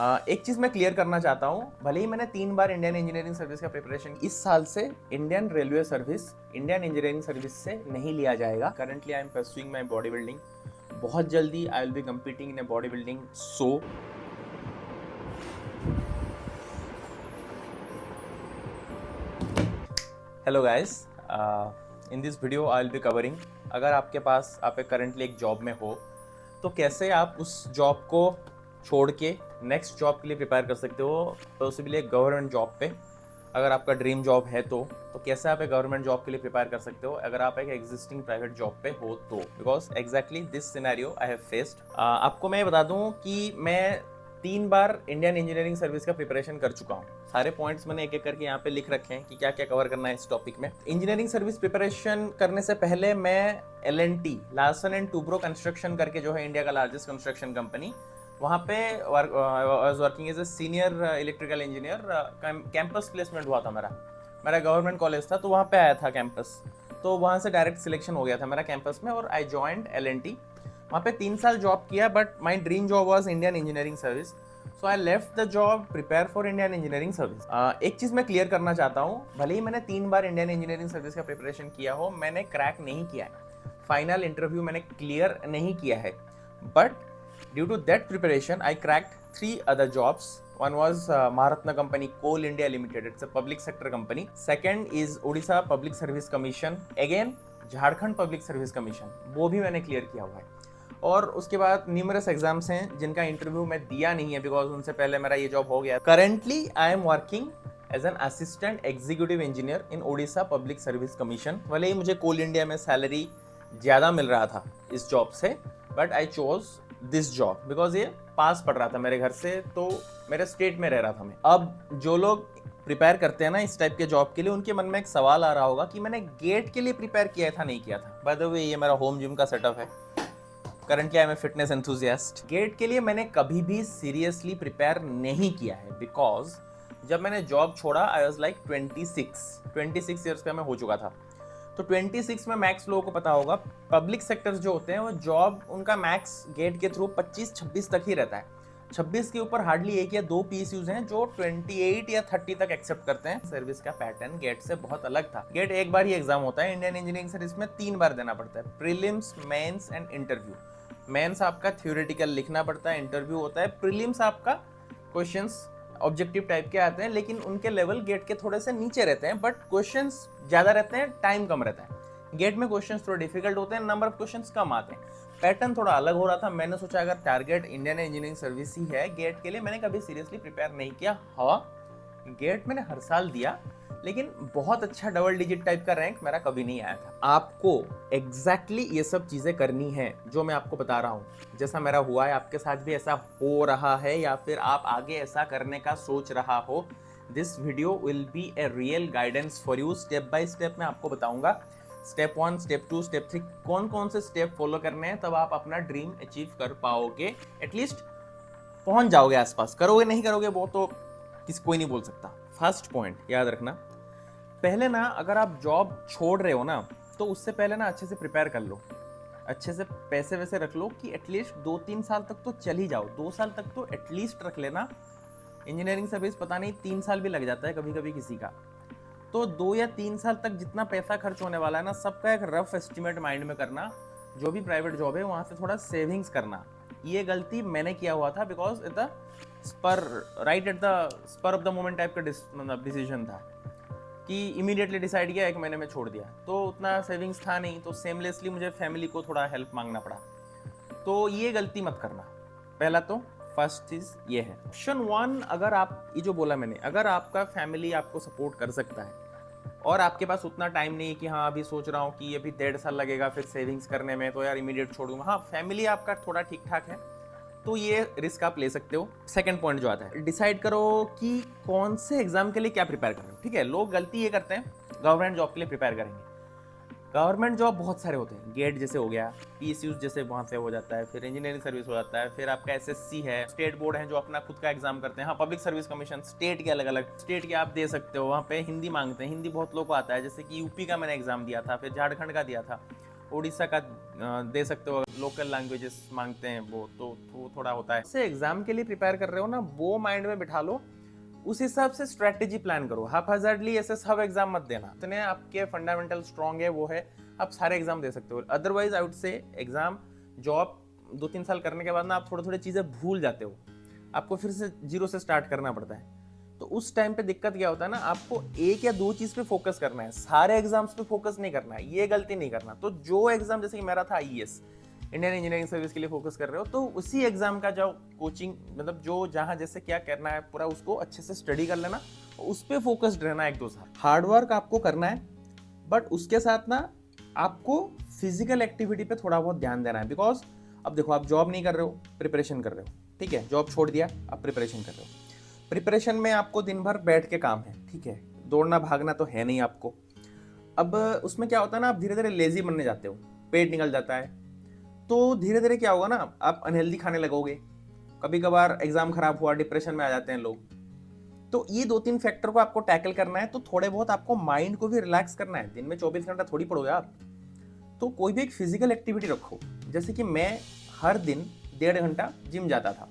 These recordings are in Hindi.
एक चीज़ मैं क्लियर करना चाहता हूँ, भले ही मैंने 3 बार इंडियन इंजीनियरिंग सर्विस का प्रिपरेशन, इस साल से Indian railway service Indian engineering service से नहीं लिया जाएगा। Currently I am pursuing my body building. बहुत जल्दी I will be competing in a body building show. Hello guys, in this video I will be covering, अगर आपके पास आप करंटली एक जॉब में हो तो कैसे आप उस जॉब को छोड़ के नेक्स्ट जॉब के लिए प्रिपेयर कर सकते हो, पॉसिबली एक गवर्नमेंट जॉब पे। अगर आपका ड्रीम जॉब है तो कैसे आप एक गवर्नमेंट जॉब के लिए प्रिपेयर कर सकते हो अगर आप एक एग्जिस्टिंग प्राइवेट जॉब पे हो तो, because exactly this scenario I have faced. आपको मैं बता दूं कि मैं 3 बार इंडियन इंजीनियरिंग सर्विस का प्रिपरेशन कर चुका हूँ। सारे पॉइंट्स मैंने एक एक करके यहाँ पे लिख रखे हैं कि क्या क्या कवर करना है इस टॉपिक में। इंजीनियरिंग सर्विस प्रिपरेशन करने से पहले मैं LNT Larsen and Toubro construction करके, जो है इंडिया का लार्जेस्ट कंस्ट्रक्शन कंपनी, वहाँ पे was working as a senior electrical engineer. Campus placement हुआ था मेरा गवर्नमेंट कॉलेज था तो वहाँ पे आया था कैंपस, तो वहाँ से डायरेक्ट सिलेक्शन हो गया था मेरा कैंपस में और आई जॉइंड LNT। वहाँ पे 3 साल जॉब किया, but my dream job was Indian engineering service, so I left the job, prepare for Indian engineering service. एक चीज़ मैं क्लियर करना चाहता हूँ, भले ही मैंने 3 बार इंडियन इंजीनियरिंग सर्विस का प्रिपरेशन किया हो, मैंने क्रैक नहीं किया है, फाइनल इंटरव्यू मैंने क्लियर नहीं किया है, but due to that preparation I cracked 3 other jobs. One was Maharatna Company Coal India Limited, it's a public sector company. Second is Odisha Public Service Commission, again Jharkhand public service commission, वो भी मैंने क्लियर किया हुआ है। और उसके बाद न्यूमरस एग्जाम्स हैं जिनका इंटरव्यू मैं दिया नहीं है बिकॉज उनसे पहले मेरा ये जॉब हो गया। Currently I am working as an assistant executive engineer in Odisha public service commission. भले ही मुझे कोल इंडिया में सैलरी ज़्यादा मिल रहा था इस जॉब से, but I chose this job because ये पास पड़ रहा था मेरे घर से, तो मेरे स्टेट में रह रहा था मैं। अब जो लोग प्रिपेयर करते हैं ना इस टाइप के जॉब के लिए, उनके मन में एक सवाल आ रहा होगा कि मैंने गेट के लिए प्रिपेयर किया था नहीं किया था। बाय द वे, ये मेरा होम जिम का सेटअप है। Currently I am a fitness enthusiast. GATE के लिए मैंने कभी भी सीरियसली प्रिपेयर नहीं किया है बिकॉज जब मैंने जॉब छोड़ा आई वॉज लाइक 26 ईयर्स का मैं हो चुका था। तो 26 में मैक्स लोगों को पता होगा, पब्लिक सेक्टर्स जो होते हैं वो जॉब उनका मैक्स गेट के थ्रू 25-26 तक ही रहता है। 26 के ऊपर हार्डली 1 या 2 PSUs हैं जो 28 या 30 तक एक्सेप्ट करते हैं। सर्विस का पैटर्न गेट से बहुत अलग था। गेट एक बार ही एग्जाम होता है, इंडियन इंजीनियरिंग सर्विस में 3 बार देना पड़ता है, prelims, mains and interview. Mains आपका थ्योरेटिकल लिखना पड़ता है, इंटरव्यू होता है। प्रीलिम्स आपका क्वेश्चंस ऑब्जेक्टिव टाइप के आते हैं, लेकिन उनके लेवल गेट के थोड़े से नीचे रहते हैं, बट क्वेश्चंस ज़्यादा रहते हैं, टाइम कम रहता है। गेट में क्वेश्चंस थोड़े डिफिकल्ट होते हैं, नंबर ऑफ क्वेश्चंस कम आते हैं, पैटर्न थोड़ा अलग हो रहा था। मैंने सोचा अगर टारगेट इंडियन इंजीनियरिंग सर्विस ही है गेट के लिए, मैंने कभी सीरियसली प्रिपेयर नहीं किया। हाँ, गेट मैंने हर साल दिया, लेकिन बहुत अच्छा डबल डिजिट टाइप का रैंक मेरा कभी नहीं आया था। आपको एग्जैक्टली ये सब चीज़ें करनी है जो मैं आपको बता रहा हूँ। जैसा मेरा हुआ है आपके साथ भी ऐसा हो रहा है, या फिर आप आगे ऐसा करने का सोच रहा हो, this video will be a real guidance for you. Step by step मैं आपको बताऊंगा, स्टेप 1, स्टेप 2, स्टेप 3, कौन कौन से स्टेप फॉलो करने हैं, तब आप अपना ड्रीम अचीव कर पाओगे। एटलीस्ट पहुंच जाओगे आसपास। करोगे नहीं करोगे वो तो कोई नहीं बोल सकता। फर्स्ट पॉइंट याद रखना, पहले ना अगर आप जॉब छोड़ रहे हो ना, तो उससे पहले ना अच्छे से प्रिपेयर कर लो, अच्छे से पैसे वैसे रख लो कि एटलीस्ट 2-3 साल तक तो चल ही जाओ। 2 साल तक तो एटलीस्ट रख लेना। इंजीनियरिंग सर्विस पता नहीं 3 साल भी लग जाता है कभी कभी किसी का। तो 2 या 3 साल तक जितना पैसा खर्च होने वाला है ना, सबका एक रफ एस्टिमेट माइंड में करना। जो भी प्राइवेट जॉब है वहाँ से थोड़ा सेविंग्स करना। ये गलती मैंने किया हुआ था because at the spur of the moment type का डिसीजन था कि इमीडिएटली डिसाइड किया, 1 महीने में छोड़ दिया, तो उतना सेविंग्स था नहीं, तो सेमलेसली मुझे फैमिली को थोड़ा हेल्प मांगना पड़ा। तो ये गलती मत करना। पहला तो फर्स्ट चीज़ ये है। ऑप्शन 1, अगर आप ये जो बोला मैंने, अगर आपका फैमिली आपको सपोर्ट कर सकता है और आपके पास उतना टाइम नहीं है कि हाँ अभी सोच रहा हूँ कि अभी 1.5 साल लगेगा फिर सेविंग्स करने में, तो यार इमीडिएट छोड़ूंगा, हाँ फैमिली आपका थोड़ा ठीक ठाक है, तो ये रिस्क आप ले सकते हो। सेकंड पॉइंट जो आता है, डिसाइड करो कि कौन से एग्जाम के लिए क्या प्रिपेयर कर रहे हो। ठीक है, लोग गलती ये करते हैं, गवर्नमेंट जॉब के लिए प्रिपेयर करेंगे। गवर्नमेंट जॉब बहुत सारे होते हैं, गेट जैसे हो गया, PSUs जैसे वहाँ से हो जाता है, फिर इंजीनियरिंग सर्विस हो जाता है, फिर आपका SSC है, स्टेट बोर्ड है जो अपना खुद का एग्जाम करते हैं। हाँ, पब्लिक सर्विस कमीशन, स्टेट के अलग अलग स्टेट के आप दे सकते हो, वहाँ पे हिंदी मांगते हैं, हिंदी बहुत लोग को आता है, जैसे कि यूपी का मैंने एग्जाम दिया था, फिर झारखंड का दिया था, उड़ीसा का दे सकते हो। लोकल लैंग्वेजेस मांगते हैं वो तो थोड़ा होता है। से एग्जाम के लिए प्रिपेयर कर रहे हो ना, वो माइंड में बिठा लो, उस हिसाब से स्ट्रेटेजी प्लान करो। हाफहजार्डली ऐसे सब एग्जाम मत देना। इतने आपके फंडामेंटल स्ट्रांग है वो है, आप सारे एग्जाम दे सकते हो। Otherwise I would say exam job 2-3 साल करने के बाद ना आप थोड़े थोड़े चीजें भूल जाते हो, आपको फिर से जीरो से स्टार्ट करना पड़ता है। तो उस टाइम पे दिक्कत क्या होता है ना, आपको एक या दो चीज पे फोकस करना है, सारे एग्जाम्स पे फोकस नहीं करना है, ये गलती नहीं करना। तो जो एग्जाम जैसे कि मेरा था आईएएस, इंडियन इंजीनियरिंग सर्विस के लिए फोकस कर रहे हो, तो उसी एग्जाम का जो कोचिंग मतलब जो जहां जैसे क्या करना है पूरा उसको अच्छे से स्टडी कर लेना, उस पर फोकस्ड रहना 1-2 साल। हार्ड वर्क आपको करना है, बट उसके साथ ना आपको फिजिकल एक्टिविटी पे थोड़ा बहुत ध्यान देना है। बिकॉज अब देखो, आप जॉब नहीं कर रहे हो, प्रिपरेशन कर रहे हो, ठीक है, जॉब छोड़ दिया, आप प्रिपरेशन कर रहे हो। प्रिपरेशन में आपको दिन भर बैठ के काम है, ठीक है, दौड़ना भागना तो है नहीं आपको। अब उसमें क्या होता है ना, आप धीरे धीरे लेजी बनने जाते हो, पेट निकल जाता है, तो धीरे धीरे क्या होगा ना, आप अनहेल्दी खाने लगोगे। कभी कभार एग्जाम खराब हुआ, डिप्रेशन में आ जाते हैं लोग। तो ये 2-3 फैक्टर को आपको टैकल करना है। तो थोड़े बहुत आपको माइंड को भी रिलैक्स करना है। दिन में 24 घंटा थोड़ी पढ़ोगे आप, तो कोई भी एक फिजिकल एक्टिविटी रखो। जैसे कि मैं हर दिन 1.5 घंटा जिम जाता था,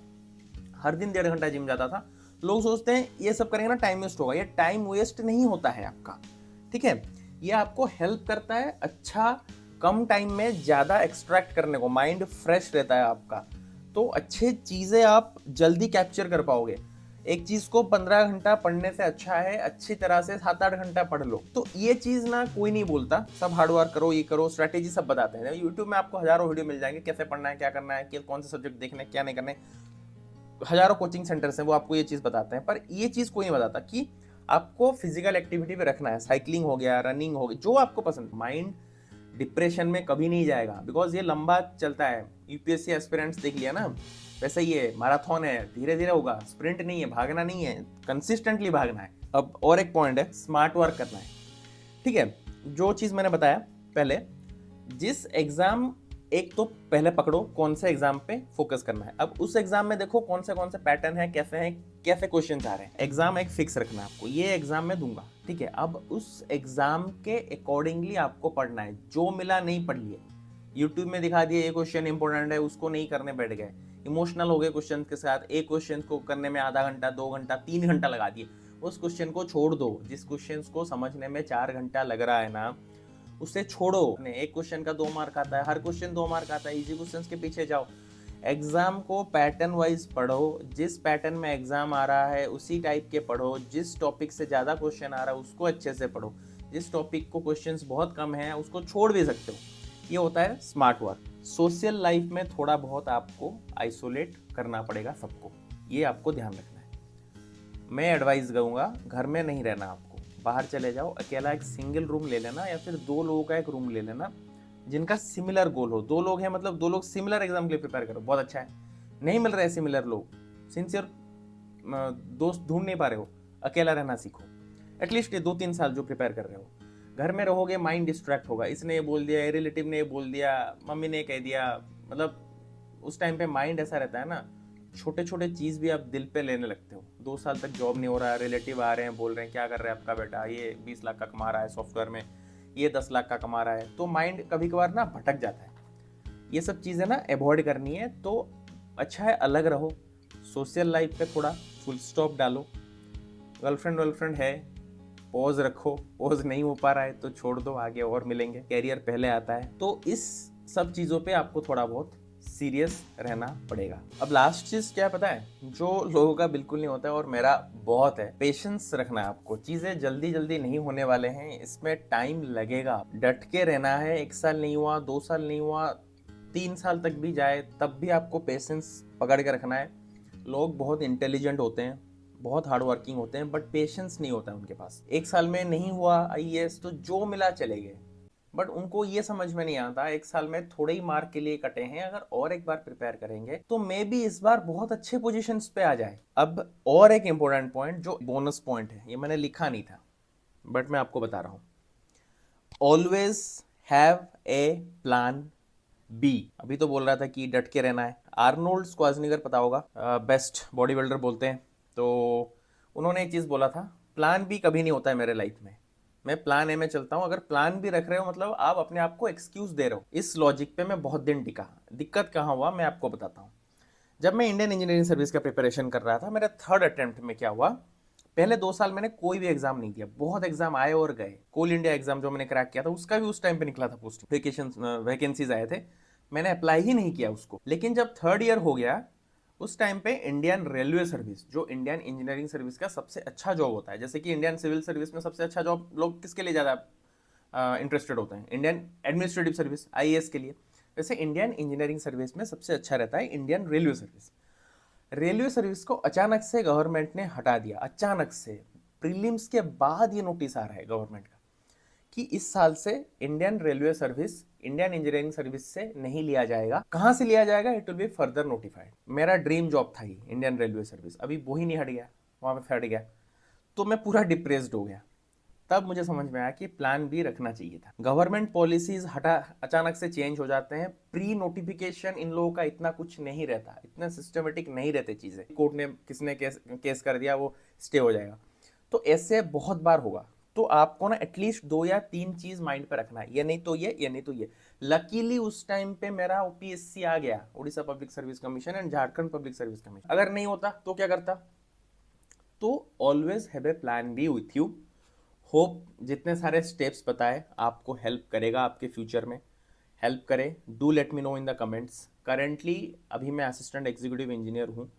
हर दिन 1.5 घंटा जिम जाता था। लोग सोचते हैं ये सब करेंगे ना टाइम वेस्ट होगा, ये टाइम वेस्ट नहीं होता है आपका, ठीक है। ये आपको हेल्प करता है अच्छा कम टाइम में ज्यादा एक्सट्रैक्ट करने को, माइंड फ्रेश रहता है आपका, तो अच्छे चीजें आप जल्दी कैप्चर कर पाओगे। एक चीज को 15 घंटा पढ़ने से अच्छा है अच्छी तरह से 7-8 घंटा पढ़ लो। तो ये चीज ना कोई नहीं बोलता, सब हार्ड वर्क करो, ये करो, स्ट्रेटेजी सब बताते हैं। यूट्यूब में आपको हजारों वीडियो मिल जाएंगे, कैसे पढ़ना है, क्या करना है, कौन से सब्जेक्ट देखने क्या नहीं करने। हजारों कोचिंग सेंटर्स हैं, वो आपको ये चीज बताते हैं, पर ये चीज कोई नहीं बताता कि आपको फिजिकल एक्टिविटी पे रखना है। साइकिलिंग हो गया, रनिंग हो गया, जो आपको पसंद। माइंड डिप्रेशन में कभी नहीं जाएगा, बिकॉज ये लंबा चलता है। यूपीएससी एस्पिरेंट्स देख लिया ना, वैसे ही है, मैराथन है, धीरे धीरे होगा, स्प्रिंट नहीं है, भागना नहीं है, कंसिस्टेंटली भागना है। अब और एक पॉइंट है, स्मार्ट वर्क करना है, ठीक है। जो चीज मैंने बताया पहले, जिस एग्जाम एक तो पहले पकड़ो कौन से एग्जाम पे फोकस करना है। अब उस एग्जाम में देखो कौन से पैटर्न है, कैसे क्वेश्चन आ रहे हैं। एग्जाम एक फिक्स रखना है आपको, ये एग्जाम में दूंगा, ठीक है। अब उस एग्जाम के अकॉर्डिंगली आपको पढ़ना है, जो मिला नहीं पढ़ लिए। यूट्यूब में दिखा दिया ये क्वेश्चन इंपॉर्टेंट है, उसको नहीं करने बैठ गए, इमोशनल हो गए क्वेश्चन के साथ, एक क्वेश्चन को करने में आधा घंटा, 2 घंटा, 3 घंटा लगा दिए। उस क्वेश्चन को छोड़ दो। जिस क्वेश्चन को समझने में 4 घंटा लग रहा है ना, उसे छोड़ो। एक क्वेश्चन का 2 मार्क आता है, हर क्वेश्चन 2 मार्क आता है, इजी क्वेश्चंस के पीछे जाओ। एग्जाम को पैटर्न वाइज पढ़ो, जिस पैटर्न में एग्जाम आ रहा है उसी टाइप के पढ़ो। जिस टॉपिक से ज्यादा क्वेश्चन आ रहा है उसको अच्छे से पढ़ो, जिस टॉपिक को क्वेश्चंस बहुत कम है उसको छोड़ भी सकते हो। ये होता है स्मार्ट वर्क। सोशल लाइफ में थोड़ा बहुत आपको आइसोलेट करना पड़ेगा सबको, ये आपको ध्यान रखना है। मैं एडवाइस दूंगा, घर में नहीं रहना आपको, बाहर चले जाओ, अकेला एक सिंगल रूम ले लेना, या फिर 2 लोगों का एक रूम ले लेना जिनका सिमिलर गोल हो। 2 लोग हैं मतलब 2 लोग सिमिलर एग्जाम के लिए प्रिपेयर करो, बहुत अच्छा है। नहीं मिल रहे सिमिलर लोग, सिंसियर दोस्त ढूंढ नहीं पा रहे हो, अकेला रहना सीखो। एटलीस्ट ये 2-3 साल जो प्रिपेयर कर रहे हो। घर में रहोगे माइंड डिस्ट्रैक्ट होगा, इसने ये बोल दिया, रिलेटिव ने ये बोल दिया, मम्मी ने कह दिया, मतलब उस टाइम पे माइंड ऐसा रहता है ना, छोटे छोटे चीज भी आप दिल पे लेने लगते हो। 2 साल तक जॉब नहीं हो रहा है, रिलेटिव आ रहे हैं बोल रहे हैं क्या कर रहे हैं आपका बेटा, ये 20 लाख का कमा रहा है सॉफ्टवेयर में, ये 10 लाख का कमा रहा है, तो माइंड कभी कभार ना भटक जाता है। ये सब चीजें ना अवॉइड करनी है। तो अच्छा है अलग रहो, सोशल लाइफ पे थोड़ा फुल स्टॉप डालो। गर्लफ्रेंड है, पॉज रखो, पॉज नहीं हो पा रहा है तो छोड़ दो, आगे और मिलेंगे, कैरियर पहले आता है। तो इस सब चीजों पे आपको थोड़ा बहुत सीरियस रहना पड़ेगा। अब लास्ट चीज क्या पता है, जो लोगों का बिल्कुल नहीं होता है और मेरा बहुत है, पेशेंस रखना है आपको। चीजें जल्दी जल्दी नहीं होने वाले हैं, इसमें टाइम लगेगा, डट के रहना है। 1 साल नहीं हुआ, 2 साल नहीं हुआ, 3 साल तक भी जाए तब भी आपको पेशेंस पकड़ के रखना है। लोग बहुत इंटेलिजेंट होते हैं, बहुत हार्ड वर्किंग होते हैं, बट पेशेंस नहीं होता है उनके पास। 1 साल में नहीं हुआ आईएएस तो जो मिला चले गए, बट उनको ये समझ में नहीं आता 1 साल में थोड़े ही मार्क के लिए कटे हैं, अगर और एक बार प्रिपेयर करेंगे तो मे बी इस बार बहुत अच्छे पोजीशंस पे आ जाए। अब और एक इंपॉर्टेंट पॉइंट जो बोनस पॉइंट है, ये मैंने लिखा नहीं था बट मैं आपको बता रहा हूं, always have a plan B. अभी तो बोल रहा था कि डट के रहना है। आर्नोल्ड स्क्वार्ज़नेगर पता होगा, बेस्ट बॉडी बिल्डर बोलते हैं, तो उन्होंने एक चीज बोला था, प्लान बी कभी नहीं होता है मेरे लाइफ में, मैं प्लान ए में चलता हूँ। अगर प्लान भी रख रहे हो मतलब आप अपने आप को एक्सक्यूज दे रहे हो। इस लॉजिक पे मैं बहुत दिन टिका। दिक्कत कहाँ हुआ मैं आपको बताता हूँ। जब मैं इंडियन इंजीनियरिंग सर्विस का प्रिपरेशन कर रहा था, मेरे थर्ड अटेम्प्ट में क्या हुआ, पहले 2 साल मैंने कोई भी एग्जाम नहीं दिया। बहुत एग्जाम आए और गए। कोल इंडिया एग्जाम जो मैंने क्रैक किया था उसका भी उस टाइम पे निकला था पोस्ट, वेकेशन वैकेंसीज आए थे, मैंने अप्लाई ही नहीं किया उसको। लेकिन जब थर्ड ईयर हो गया उस टाइम पे इंडियन रेलवे सर्विस, जो इंडियन इंजीनियरिंग सर्विस का सबसे अच्छा जॉब होता है, जैसे कि इंडियन सिविल सर्विस में सबसे अच्छा जॉब लोग किसके लिए ज़्यादा इंटरेस्टेड होते हैं, इंडियन एडमिनिस्ट्रेटिव सर्विस आईएएस के लिए। वैसे इंडियन इंजीनियरिंग सर्विस में सबसे अच्छा रहता है Indian railway service. Railway service को अचानक से गवर्नमेंट ने हटा दिया। अचानक से प्रीलिम्स के बाद ये नोटिस आ रहा है गवर्नमेंट का कि इस साल से Indian railway service Indian engineering service से नहीं लिया जाएगा। कहां से लिया जाएगा, it will be further notified. मेरा ड्रीम जॉब था ही इंडियन रेलवे सर्विस, अभी वो ही नहीं हट गया, वहां पे फट गया। तो मैं पूरा डिप्रेस्ड हो गया। तब मुझे समझ में आया कि प्लान बी रखना चाहिए था। गवर्नमेंट पॉलिसीज हटा अचानक से चेंज हो जाते हैं। प्री नोटिफिकेशन इन लोगों का इतना कुछ नहीं रहता, इतना सिस्टमेटिक नहीं रहते चीजें। कोर्ट ने किसने केस कर दिया वो स्टे हो जाएगा। तो ऐसे बहुत बार होगा। तो आपको ना एटलीस्ट 2 या 3 चीज माइंड पे रखना है, ये नहीं तो ये नहीं तो ये। लकीली उस टाइम पे मेरा ओपीएससी आ गया, Orissa public service commission and Jharkhand public service commission. अगर नहीं होता तो क्या करता। तो always have a plan B with you. Hope जितने सारे स्टेप्स बताए आपको हेल्प करेगा, आपके फ्यूचर में हेल्प करे। Do let me no in the comments. Currently अभी मैं असिस्टेंट एग्जीक्यूटिव इंजीनियर हूँ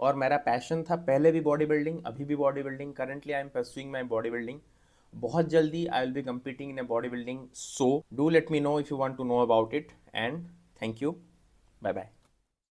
और मेरा पैशन था पहले भी बॉडी बिल्डिंग, अभी भी body building. Currently I am pursuing my body building. बहुत जल्दी I will be competing in a body building, so do let me know if you want to know about it and thank you. Bye bye.